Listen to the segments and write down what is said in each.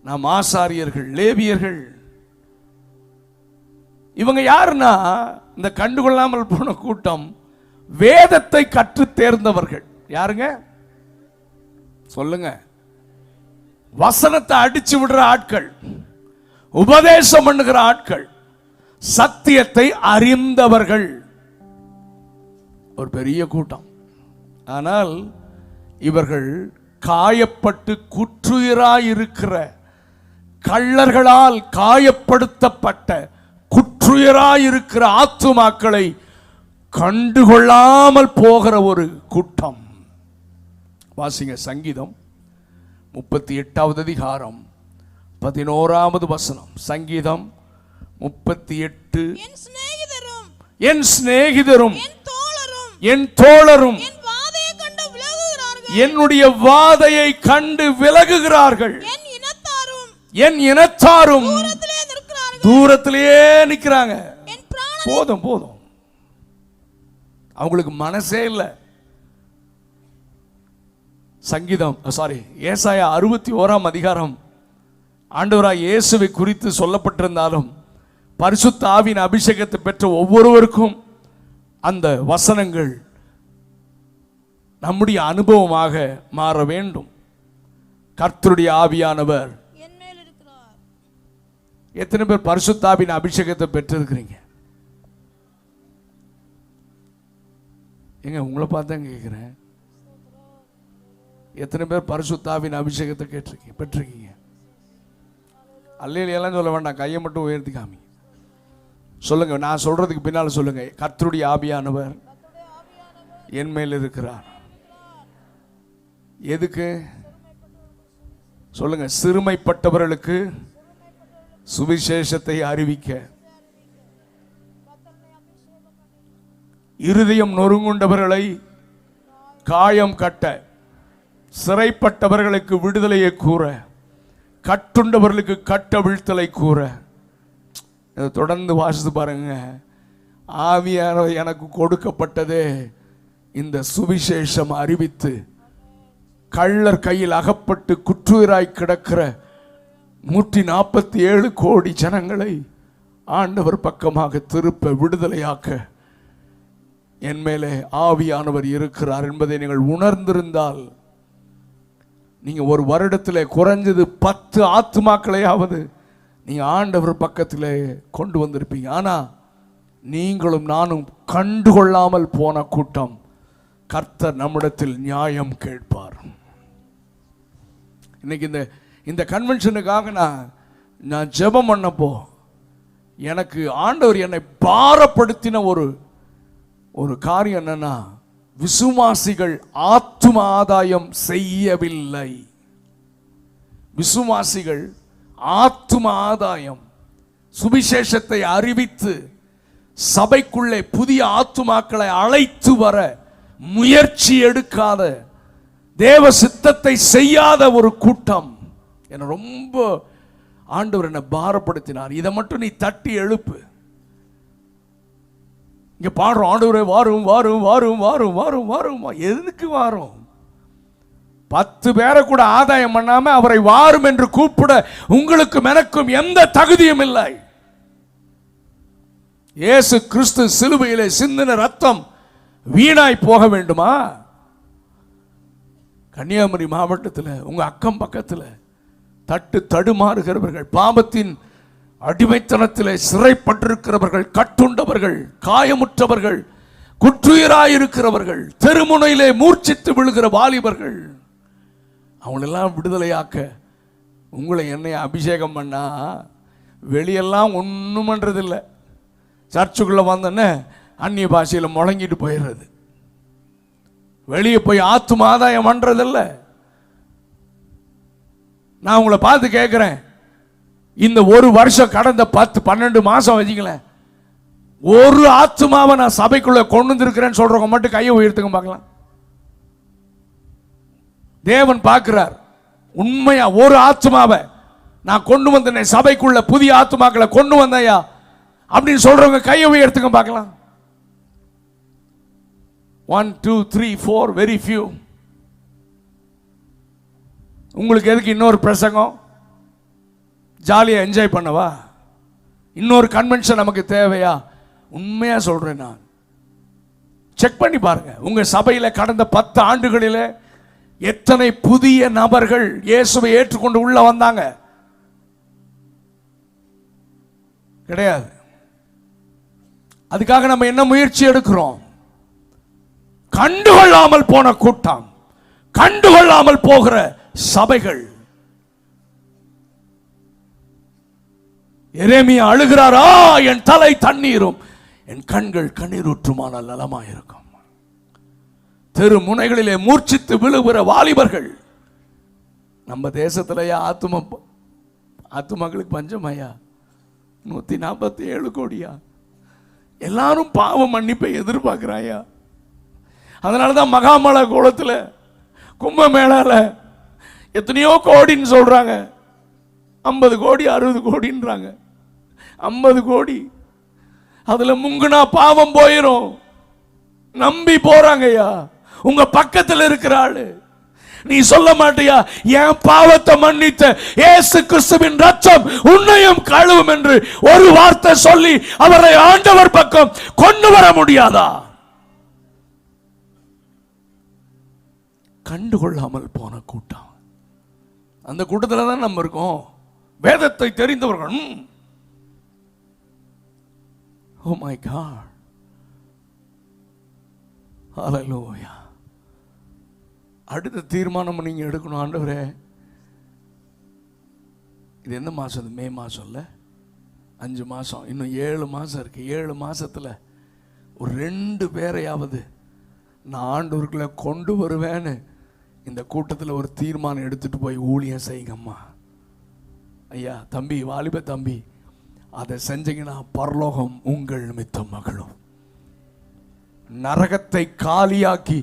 நாம் ஆசாரியர்கள், லேவியர்கள். இவங்க யாருன்னா இந்த கண்டுகொள்ளாமல் போன கூட்டம் வேதத்தை கற்று தேர்ந்தவர்கள். யாருங்க சொல்லுங்க? வசனத்தை அடிச்சு விடுற ஆட்கள், உபதேசம் பண்ணுகிற ஆட்கள், சத்தியத்தை அறிந்தவர்கள், ஒரு பெரிய கூட்டம். ஆனால் இவர்கள் காயப்பட்டு குற்றுயிராயிருக்கிற, கள்ளர்களால் காயப்படுத்தப்பட்ட குற்றுயிராயிருக்கிற ஆத்துமாக்களை கண்டுகொள்ளாமல் போகிற ஒரு கூட்டம். வாசிங்க சங்கீதம் 38வது அதிகாரம் 11வது வசனம். சங்கீதம் 38. என் சிநேகிதரும் என் தோழரும் என்னுடைய வாதையை கண்டு விலகுகிறார்கள். என் இனத்தாரும் தூரத்திலேயே நிற்கிறாங்க. போதும் போதும், அவங்களுக்கு மனசே இல்லை. சங்கீதம் ஏசாயா 61ஆம் அதிகாரம் ஆண்டவராய் இயேசுவை குறித்து சொல்லப்பட்டிருந்தாலும் பரிசுத்த ஆவியின் அபிஷேகத்தை பெற்ற ஒவ்வொருவருக்கும் அந்த வசனங்கள் நம்முடைய அனுபவமாக மாற வேண்டும். கர்த்தருடைய ஆவியானவர் எத்தனை பேர் பரிசுத்த ஆவியின் அபிஷேகத்தை பெற்றிருக்கிறீங்க? எங்க உங்களை பார்த்தா கேட்கிறேன். எத்தனை பேர் பரிசுத்த ஆவியின் அபிஷேகத்தை பெற்றிருக்கீங்க? அல்லேலூயாலாம் சொல்ல வேண்டாம், கையை மட்டும் உயர்த்தி காமி சொல்லுங்க. நான் சொல்றதுக்கு பின்னால் சொல்லுங்க, கர்த்தருடைய ஆவியானவர் என் மேல் இருக்கிறார். எதுக்கு சொல்லுங்க? சிறுமைப்பட்டவர்களுக்கு சுவிசேஷத்தை அறிவிக்க, இருதயம் நொறுங்குண்டவர்களை காயம் கட்ட, சிறைப்பட்டவர்களுக்கு விடுதலையை கூற, கட்டுண்டவர்களுக்கு கட்டவிழ்த்தலை கூற. தொடர்ந்து வாசித்து பாருங்க. ஆவியானவர் எனக்கு கொடுக்கப்பட்டதே இந்த சுவிசேஷம் அறிவித்து, கள்ளர் கையில் அகப்பட்டு குற்றுயிராய் கிடக்கிற 147 கோடி ஜனங்களை ஆண்டவர் பக்கமாக திருப்ப, விடுதலையாக்க என் மேலே ஆவியானவர் இருக்கிறார் என்பதை நீங்கள் உணர்ந்திருந்தால், நீங்க ஒரு வருடத்தில் குறைஞ்சது 10 ஆத்துமாக்களையாவது நீங்க ஆண்டவர் பக்கத்தில் கொண்டு வந்திருப்பீங்க. ஆனா நீங்களும் நானும் கண்டுகொள்ளாமல் போன கூட்டம் கர்த்தர் நம்மிடத்தில் நியாயம் கேட்பார். இன்னைக்கு இந்த கன்வென்ஷனுக்காக நான் ஜெபம் பண்ணப்போ எனக்கு ஆண்டவர் என்னை பாரப்படுத்தின ஒரு காரியம் என்னன்னா, விசுவாசிகள் ஆத்தும ஆதாயம் செய்யவில்லை. விசுவாசிகள் ஆத்தும ஆதாயம், சுவிசேஷத்தை அறிவித்து சபைக்குள்ளே புதிய ஆத்துமாக்களை அழைத்து வர முயற்சி எடுக்காத, தேவ சித்தத்தை செய்யாத ஒரு கூட்டம். என்னை ரொம்ப ஆண்டவர் என்னை பாரப்படுத்தினார். இதை மட்டும் நீ தட்டி எழுப்பு. இங்க பாடுறோம், ஆண்டவரே வாரும் வாரும் வாரும் வாரும் வாரும் வாரும். எதுக்கு வாரும்? 10 பேரை கூட ஆதாயம் பண்ணாம அவரை வாரும் என்று கூப்பிட உங்களுக்கும் எனக்கும் எந்த தகுதியும் இல்லை. இயேசு கிறிஸ்து சிலுவையிலே சிந்தின ரத்தம் வீணாய் போக வேண்டுமா? கன்னியாகுமரி மாவட்டத்தில் உங்க அக்கம் பக்கத்தில் தடுமாறுகிறவர்கள், பாவத்தின் அடிமைத்தனத்திலே சிறைப்பட்டிருக்கிறவர்கள், கட்டுண்டவர்கள், காயமுற்றவர்கள், குற்றுயிராயிருக்கிறவர்கள், தெருமுனையிலே மூர்ச்சித்து விழுகிற வாலிபர்கள், அவங்களெல்லாம் விடுதலையாக்க உங்களை என்னை அபிஷேகம் பண்ணா வெளியெல்லாம் ஒன்றும் பண்றதில்லை. சர்ச்சுக்குள்ள வந்தோன்னே அந்நிய பாஷையில் முழங்கிட்டு போயிடுறது. வெளியே போய் ஆத்தும ஆதாயம் பண்றதில்ல. நான் உங்களை பார்த்து கேட்கிறேன், இந்த ஒரு வருஷம் கடந்த 10-12 மாசம் வச்சுங்களேன், ஒரு ஆத்துமாவை நான் சபைக்குள்ள கொண்டு வந்திருக்கிறேன்னு சொல்றவங்க மட்டும் கையை உயர்த்துங்க பார்க்கலாம். தேவன் பார்க்கிறார். உண்மையா ஒரு ஆத்துமாவை நான் கொண்டு வந்தேன், சபைக்குள்ள புதிய ஆத்துமாக்களை கொண்டு வந்தையா அப்படின்னு சொல்றவங்க கையை உயர்த்துங்க பார்க்கலாம். 1 2 3 4 வெரி few. உங்களுக்கு எதுக்கு இன்னொரு பிரசங்கம்? ஜாலியாக என்ஜாய் பண்ணவா? இன்னொரு கன்வென்ஷன் நமக்கு தேவையா? உண்மையா சொல்றேன், நான் செக் பண்ணி பாருங்க. உங்க சபையில கடந்த 10 ஆண்டுகளில் எத்தனை புதிய நபர்கள் இயேசுவை ஏற்றுக்கொண்டு உள்ள வந்தாங்க? கிடையாது. அதுக்காக நம்ம என்ன முயற்சி எடுக்கிறோம்? கண்டுகொள்ளாமல் போன கூட்டம், கண்டுகொள்ளாமல் போகிற சபைகள். எரேமியா அழுகிறாரா, என் தலை தண்ணீரும் என் கண்கள் கண்ணீரூற்றுமானால் நலமாயிருக்கும். தெரு முனைகளிலே மூர்ச்சித்து விழுகிற வாலிபர்கள். நம்ம தேசத்திலேயே ஆத்துமக்களுக்கு பஞ்சமையா? 147 கோடியா? எல்லாரும் பாவ மன்னிப்பை எதிர்பார்க்கிறாயா? அதனாலதான் மகாமல கோலத்தில் கும்பமேளால எத்தனையோ கோடின்னு சொல்றாங்க. 50 கோடி 60 கோடின்றாங்க. 50 கோடி அதுல முங்குனா பாவம் போயிரும் நம்பி போறாங்கய்யா. உங்க பக்கத்தில் இருக்கிற ஆளு, நீ சொல்ல மாட்டியா, என் பாவத்தை மன்னித்த இயேசு கிறிஸ்துவின் ரத்தம் உன்னையும் கழுவும் என்று ஒரு வார்த்தை சொல்லி அவரை ஆண்டவர் பக்கம் கொண்டு வர முடியாதா? கண்டுகொள்ளாமல் போன கூட்டம். அந்த கூட்டத்தில் தான் நம்ம இருக்கோம். வேதத்தை தெரிந்தவர்கள். Oh my God. Hallelujah. அடுத்த தீர்மானம் நீங்க எடுக்கணும். ஆண்டவரே, இது எந்த மாசம்? மே மாசம் இல்ல, 5 மாசம், இன்னும் 7 மாசம் இருக்கு. 7 மாசத்துல ஒரு 2 பேரையாவது நான் ஆண்டவர்களை கொண்டு வருவேன்னு இந்த கூட்டத்தில் ஒரு தீர்மானம் எடுத்துட்டு போய் ஊழியம் செய்யுங்கம்மா. ஐயா, தம்பி, வாலிப தம்பி, அதை செஞ்சீங்கன்னா பரலோகம் உங்கள் நிமித்தம் மகளும். நரகத்தை காலியாக்கி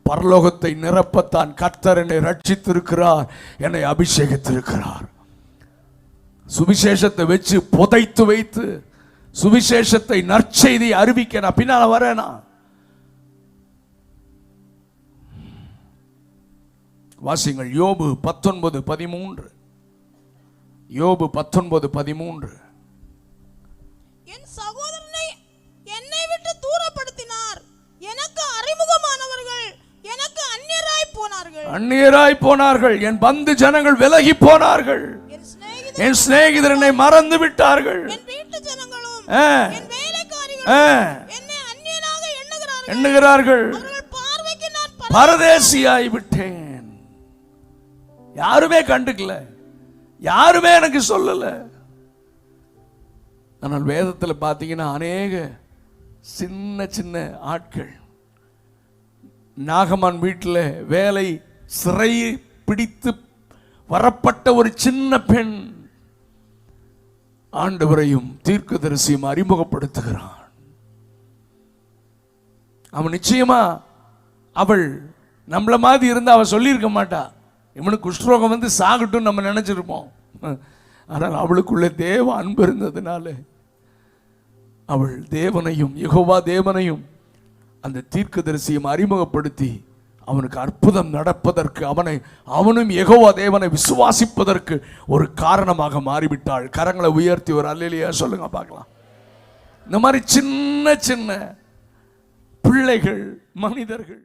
பரலோகத்தை நிரப்பத்தான் கர்த்தர் என்னை ரட்சித்திருக்கிறார், என்னை அபிஷேகித்திருக்கிறார். சுவிசேஷத்தை வச்சு புதைத்து வைத்து சுவிசேஷத்தை நற்செய்தி அறிவிக்க நான் பின்னால வரேனா? வாசிங்கள் யோபு 19:13. யோபு 19:13. என் சகோதரனை என்னை விட்டு தூரப்படுத்தினார், எனக்கு அறிமுகமானவர்கள் எனக்கு அந்நியராய் போனார்கள். என் பந்து ஜனங்கள் விலகி போனார்கள். என் சிநேகிதரனை மறந்து விட்டார்கள். என் வீட்டு ஜனங்களும் என் வேலைக்காரிகளும் என்னை அந்நியனாக எண்ணுகிறார்கள். அவர்கள் பார்வைக்கு நான் பரதேசியாய் விட்டேன். யாருமே கண்டுக்கல, யாருமே எனக்கு சொல்லல. ஆனால் வேதத்தில் பார்த்தீங்கன்னா அநேக சின்ன சின்ன ஆட்கள். நாகமான் வீட்டில் வேலை சிறை பிடித்து வரப்பட்ட ஒரு சின்ன பெண் ஆண்டவரையும் தீர்க்கதரிசியும் அறிமுகப்படுத்துகிறான். அவன் நிச்சயமா அவள் நம்மள மாதிரி இருந்தா அவள் சொல்லியிருக்க மாட்டா. இவனுக்கு குஷ்டரோகம் வந்து சாகட்டும் நம்ம நினைச்சிருப்போம். ஆனால் அவளுக்குள்ள தேவ அன்பு இருந்ததுனால அவள் தேவனையும் யெகோவா தேவனையும் அந்த தீர்க்கதரிசியும் அறிமுகப்படுத்தி அவனுக்கு அற்புதம் நடப்பதற்கு அவனும் யெகோவா தேவனை விசுவாசிப்பதற்கு ஒரு காரணமாக மாறிவிட்டாள். கரங்களை உயர்த்தி ஒரு அல்லேலூயா சொல்லுங்க பார்க்கலாம். இந்த மாதிரி சின்ன சின்ன பிள்ளைகள், மனிதர்கள்